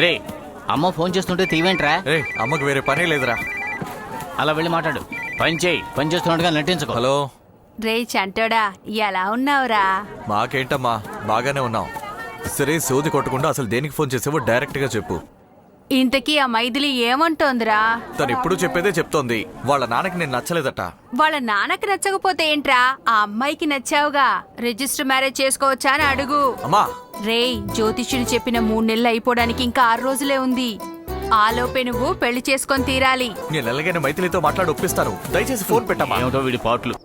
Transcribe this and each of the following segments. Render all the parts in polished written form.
రే అమ్మ ఫోన్ చేస్తుంటే తీవేంట్రా? రే అమ్మకు వేరే పనే లేదురా. అలా వెళ్ళి మాట్లాడు. పని చేయి, పని చేస్తున్నట్టుగా నటించుకో. హలో రే చంటోడా, ఎలా ఉన్నావురా? మాకేంటమ్మా, బాగానే ఉన్నాం. సరే సోది కొట్టకుండా అసలు దేనికి ఫోన్ చేసావో డైరెక్ట్ గా చెప్పు. ఇంతకీ ఆ మైథిలి ఏమంటోందిరా? తను ఎప్పుడు చెప్పేదే చెప్తోంది. వాళ్ళ నాన్నకి నేను నచ్చలేదట. వాళ్ళ నాన్నకి నచ్చకపోతే ఏంట్రా, ఆ అమ్మాయికి నచ్చావుగా, రిజిస్టర్ మ్యారేజ్ చేసుకోవచ్చా అని అడుగు. అమ్మా రేయ్, జ్యోతిష్యుడు చెప్పిన 3 నెలలు అయిపోవడానికి ఇంకా 6 రోజులే ఉంది. ఆలోపే నువ్వు పెళ్లి చేసుకొని తీరాలి. నేను ఎలాగైనా మైథిలితో మాట్లాడి ఒప్పిస్తాను. దయచేసి ఫోన్ పెట్టమ్మా. ఏమిటో వీడి పాటలు.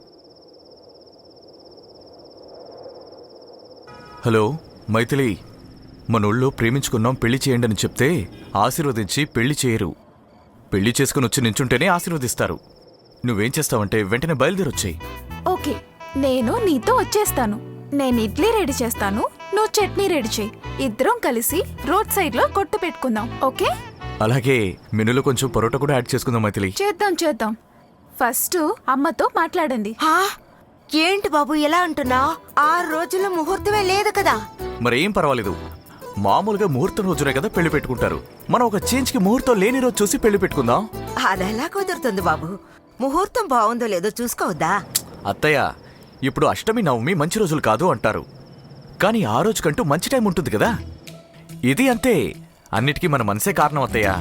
హలో మైథిలి, మనోళ్ళు ప్రేమించుకున్నాం, పెళ్లి చేయండి అని చెప్తే ఆశీర్వదించి పెళ్లి చేయరు. పెళ్లి చేసుకుని వచ్చి నించుంటేనే ఆశీర్వదిస్తారు. నువ్వేం చేస్తావంటే వెంటనే బయలుదేరొచ్చాయి. ఓకే, నేను నీతో వచ్చేస్తాను. నేను ఇడ్లీ రెడీ చేస్తాను, నువ్వు చట్నీ రెడీ చేయి. ఇద్దరం కలిసి రోడ్ సైడ్ లో కొట్టు పెట్టుకుందాం. ఓకే? అలాగే మెనూలో కొంచెం పరోటా కూడా యాడ్ చేసుకుందాం మైథిలి. చేద్దాం చేద్దాం. ఫస్ట్ అమ్మతో మాట్లాడండి. ఏంటి బాబు ఎలా అంటున్నావు? 6 రోజుల్లో ముహూర్తమే లేదు కదా. మరేం పర్వాలేదు, మామూలుగా ముహూర్తం రోజునే కదా పెళ్లి పెట్టుకుంటారు. మనం ఒక చేంజ్ కి ముహూర్తం లేని రోజు చూసి పెళ్లి పెట్టుకుందాం. అదెలా కుదురుతుంది బాబు? ముహూర్తం బాగుందో లేదో చూసుకోవద్దా? అత్తయ్య, ఇప్పుడు అష్టమి నవమి మంచి రోజులు కాదు అంటారు, కానీ ఆ రోజుకంటూ మంచి టైం ఉంటుంది కదా. ఇది అంతే, అన్నిటికీ మన మనసే కారణం అత్తయ్య.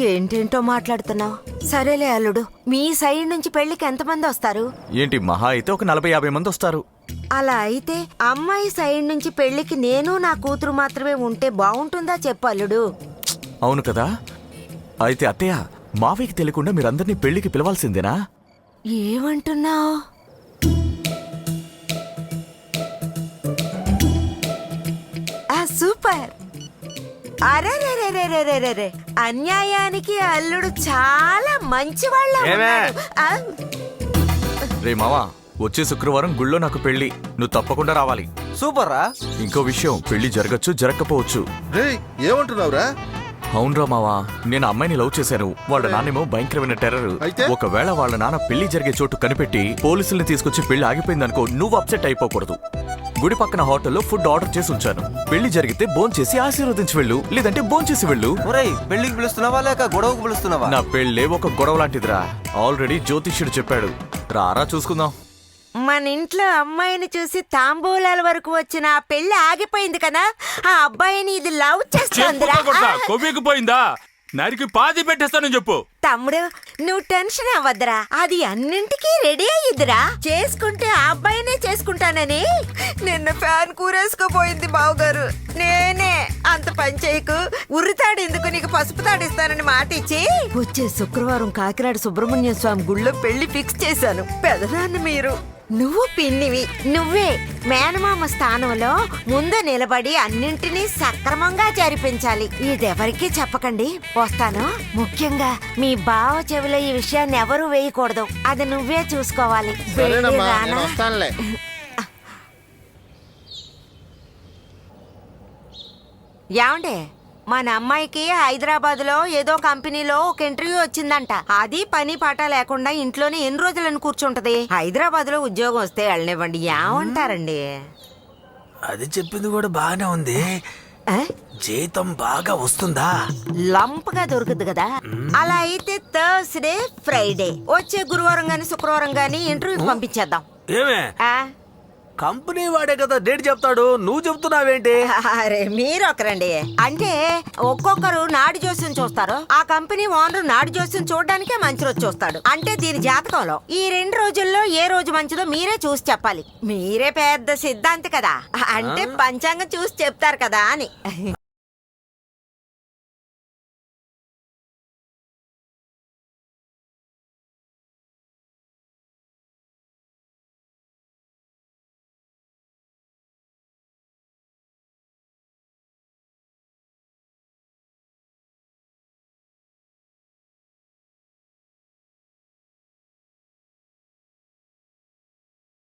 ఏంటేంటో మాట్లాడుతున్నావు. సరేలే అల్లుడు, మీ సైడ్ నుంచి పెళ్లికి ఎంతమంది వస్తారు? ఏంటి మహా అయితే ఒక 40-50 మంది వస్తారు. అలా అయితే అమ్మాయి సైడ్ నుంచి పెళ్లికి నేను నా కూతురు మాత్రమే ఉంటే బాగుంటుందా చెప్పు అల్లుడు. అవును కదా. అయితే అత్తయ్య, మావయ్యకి తెలియకుండా మీరందరినీ పెళ్లికి పిలవాల్సిందేనా? ఏమంటున్నావు? సూపర్. అరే అన్యాయానికి అల్లుడు చాలా మంచివాళ్ళ ఉన్నాడు. రే మావా, వచ్చే శుక్రవారం గుళ్ళో నాకు పెళ్లి, నువ్వు తప్పకుండా రావాలి. సూపర్ రా. ఇంకో విషయం, పెళ్లి జరగచ్చు జరగకపోవచ్చు. రేయ్ ఏమంటున్నావురా? అవునరా మావా, నేను అమ్మాయిని లవ్ చేశాను. వాళ్ళ నాన్నేమో భయంకరమైన టెర్రర్. అయితే? ఒకవేళ వాళ్ళ నాన్న పెళ్లి జరిగే చోటు కనిపెట్టి పోలీసుల్ని తీసుకొచ్చి పెళ్లి ఆగిపోయిందనుకో, నువ్వు అప్సెట్ అయిపోకూడదు. గుడి పక్కన హోటల్లో ఫుడ్ ఆర్డర్ చేసి ఉంచాను. పెళ్లి జరిగితే భోంచేసి ఆశీర్వదించి వెళ్ళు, లేదంటే భోంచేసి వెళ్ళు. ఒరేయ్, పెళ్లికి పిలుస్తున్నావా లేక గొడవకు పిలుస్తున్నావా? నా పెళ్ళే ఒక గొడవ లాంటిదిరా. ఆల్రెడీ జ్యోతిష్యుడు చెప్పాడు. రారా చూసుకుందాం. మన ఇంట్లో అమ్మాయిని చూసి తాంబూలాల వరకు వచ్చిన ఆ పెళ్లి ఆగిపోయింది కదా. ఆ అబ్బాయిని ఇది లవ్ చేస్తుందిరా. కొవ్వెక్కిపోయిందా? నరికి పాతి పెట్టేస్తానని చెప్పు. తమ్ముడు, నువ్వు టెన్షన్ అవ్వద్దురా, అది అన్నింటికీ రెడీ అయ్యిద్దిరా. చేసుకుంటే ఆ అబ్బాయినే చేసుకుంటానని నిన్న ఫ్యాన్ కూరేసుకోపోయింది బావగారు. నేనే అంత పని చేయకు, ఉర్రితాడు ఎందుకు, నీకు పసుపు తాడిస్తానని మాట ఇచ్చి వచ్చే శుక్రవారం కాకినాడ సుబ్రహ్మణ్య స్వామి గుళ్ళో పెళ్లి ఫిక్స్ చేశాను. పెదనాన్న మీరు, నువ్వు పిన్నివి, నువ్వే మేనమామ స్థానంలో ముందు నిలబడి అన్నింటినీ సక్రమంగా జరిపించాలి. ఇదెవరికీ చెప్పకండి. వస్తాను. ముఖ్యంగా మీ బావ చెవిలో ఈ విషయాన్ని ఎవరూ వేయకూడదు. అది నువ్వే చూసుకోవాలి. సరేనమ్మా, రానా? నేను వస్తానులే. యాండే, మన అమ్మాయికి హైదరాబాద్ లో ఏదో కంపెనీలో ఒక ఇంటర్వ్యూ వచ్చిందంట. అది పని పాట లేకుండా ఇంట్లోనే ఎన్ని రోజులని కూర్చుంటది. హైదరాబాద్ లో ఉద్యోగం వస్తే వెళ్ళనివ్వండి. ఏమంటారండి? అది చెప్పింది కూడా బాగానే ఉంది. జీతం బాగా వస్తుందా? లంప్ గా దొరుకుద్ది కదా. అలా అయితే థర్స్డే ఫ్రైడే వచ్చే గురువారం గాని శుక్రవారం గాని ఇంటర్వ్యూకి పంపించేద్దాం. ఏమే, ఆ? కంపెనీ వాడే కదా డేట్ చెప్తాడు, నువ్వు చెప్తున్నావేంటి? అరే మీరు ఒకరండి. అంటే ఒక్కొక్కరు నాడి జోస్యం చూస్తారు. ఆ కంపెనీ ఓనర్ నాడి జోస్యం చూడడానికే మంచి రోజు చూస్తాడు. అంటే దీని జాతకంలో ఈ 2 రోజుల్లో ఏ రోజు మంచిదో మీరే చూసి చెప్పాలి. మీరే పెద్ద సిద్ధాంతి కదా, అంటే పంచాంగం చూసి చెప్తారు కదా అని.